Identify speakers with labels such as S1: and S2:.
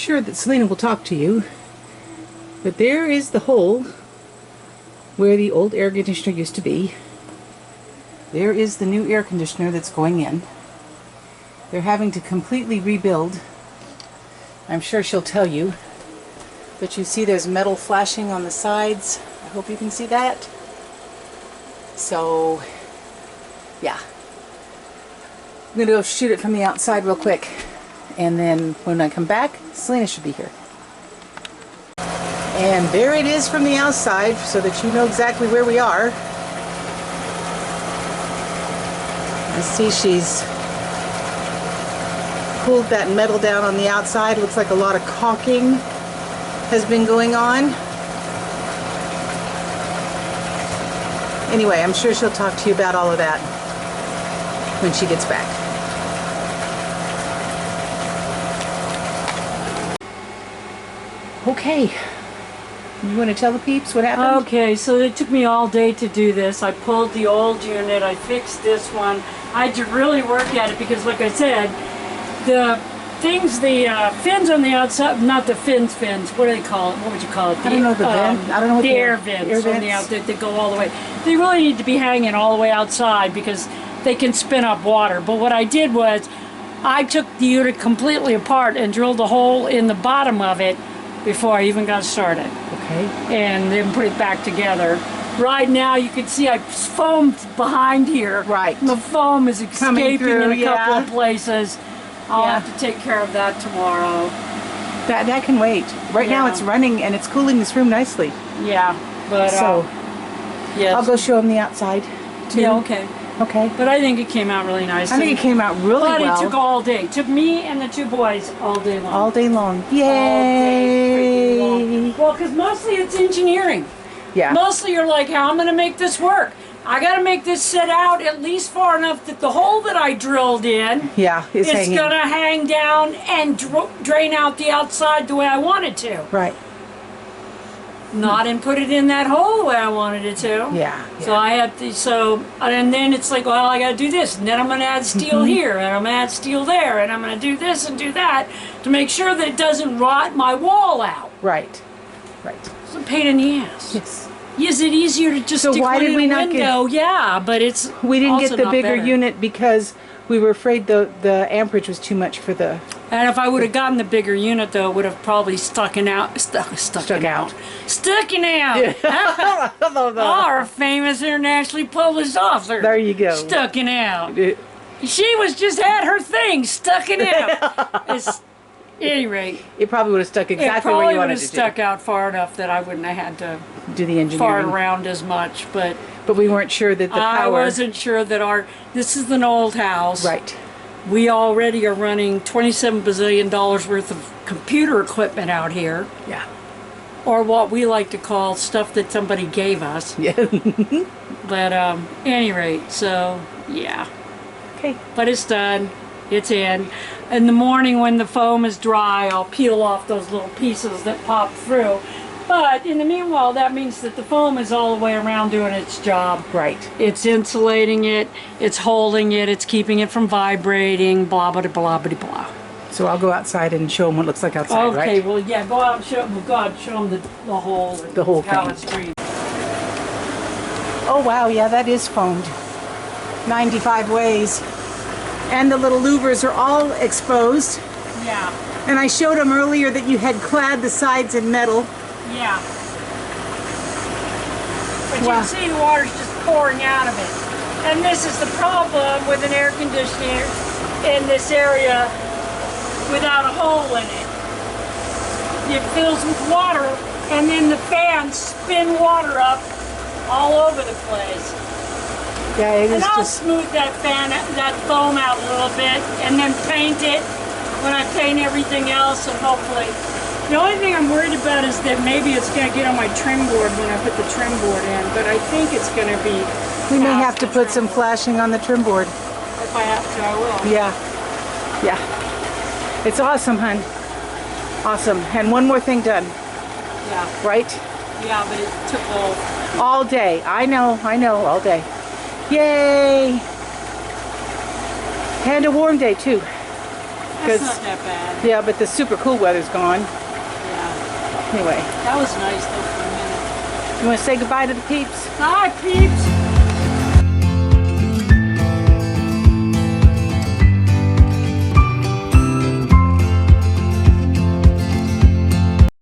S1: sure that Selina will talk to you. But there is the hole where the old air conditioner used to be. There is the new air conditioner that's going in. They're having to completely rebuild. I'm sure she'll tell you. But you see there's metal flashing on the sides. I hope you can see that. So, yeah. I'm going to go shoot it from the outside real quick. And then when I come back, Selina should be here. And there it is from the outside, so that you know exactly where we are. I see she's pulled that metal down on the outside. Looks like a lot of caulking has been going on. Anyway, I'm sure she'll talk to you about all of that when she gets back. Okay. You want to tell the peeps what happened?
S2: Okay, so it took me all day to do this. I pulled the old unit, I fixed this one. I had to really work at it because, like I said, the things, the fins on the outside, not the fins, what do they call it? What would you call it?
S1: I don't know the vent. I don't know what
S2: the air vents on the outside that go all the way. They really need to be hanging all the way outside because they can spin up water. But what I did was I took the unit completely apart and drilled a hole in the bottom of it before I even got started.
S1: Okay.
S2: And then put it back together. Right now you can see I foamed behind here.
S1: Right.
S2: The foam is escaping
S1: through,
S2: in a couple of places. I'll have to take care of that tomorrow.
S1: That can wait. Right now it's running and it's cooling this room nicely.
S2: Yeah, but
S1: so
S2: yes.
S1: I'll go show them the outside too.
S2: Yeah, okay.
S1: Okay.
S2: But I think it came out really nice.
S1: I think it came out really well.
S2: But it took all day. It took me and the two boys all day long.
S1: All day long. Yay!
S2: All day freaking long. Well, because mostly it's engineering.
S1: Yeah.
S2: Mostly you're like, how am I going to make this work? I got to make this set out at least far enough that the hole that I drilled in
S1: is hanging.
S2: Going to hang down and drain out the outside the way I want it to.
S1: Right.
S2: Not and put it in that hole the way I wanted it to.
S1: Yeah.
S2: So I have to, and then it's like, well, I got to do this, and then I'm going to add steel here, and I'm going to add steel there, and I'm going to do this and do that to make sure that it doesn't rot my wall out.
S1: Right. Right.
S2: It's a pain in the ass.
S1: Yes.
S2: Is it easier to just stick
S1: why
S2: one
S1: did
S2: in
S1: we
S2: the
S1: not
S2: window? Yeah, but it's
S1: we didn't
S2: also
S1: get the
S2: not
S1: bigger
S2: better.
S1: unit because we were afraid the amperage was too much for the.
S2: And if I would have gotten the bigger unit, though, it would have probably stuck out. Our famous internationally published author.
S1: There you go.
S2: Stucking out. She was just had her thing stucking out. At any rate,
S1: it probably would have stuck exactly where you wanted it to.
S2: It probably would have stuck out far enough that I wouldn't have had to
S1: do the engineering.
S2: fart around as much. But
S1: we weren't sure that the power.
S2: I wasn't sure that this is an old house.
S1: Right.
S2: We already are running $27 bazillion worth of computer equipment out here.
S1: Yeah.
S2: Or what we like to call stuff that somebody gave us.
S1: Yeah.
S2: But any rate, so yeah.
S1: Okay.
S2: But it's done. It's in. In the morning when the foam is dry, I'll peel off those little pieces that pop through. But in the meanwhile, that means that the foam is all the way around doing its job.
S1: Right.
S2: It's insulating it, it's holding it, it's keeping it from vibrating, blah, blah, blah, blah, blah.
S1: So I'll go outside and show them what it looks like outside, right?
S2: Okay, well, yeah, go out and show them, show them the whole
S1: thing.
S2: It's treated.
S1: Oh, wow, yeah, that is foamed. 95 ways. And the little louvers are all exposed.
S2: Yeah.
S1: And I showed them earlier that you had clad the sides in metal.
S2: Yeah. But you can see the water's just pouring out of it. And this is the problem with an air conditioner in this area without a hole in it. It fills with water and then the fans spin water up all over the place.
S1: Yeah, it is.
S2: And I'll smooth that foam out a little bit and then paint it when I paint everything else, and hopefully. The only thing I'm worried about is that maybe it's going to get on my trim board when I put the trim board in, but I think it's going to be.
S1: We may have to put some flashing on the trim board.
S2: If I have to, I will.
S1: Yeah. Yeah. It's awesome, hon. Awesome. And one more thing done.
S2: Yeah.
S1: Right?
S2: Yeah, but it took
S1: all day. I know, all day. Yay! And a warm day, too.
S2: That's not that bad.
S1: Yeah, but the super cool weather's gone.
S2: Yeah.
S1: Anyway,
S2: That was nice though for a minute.
S1: you want to say goodbye to the peeps?
S2: Bye, peeps.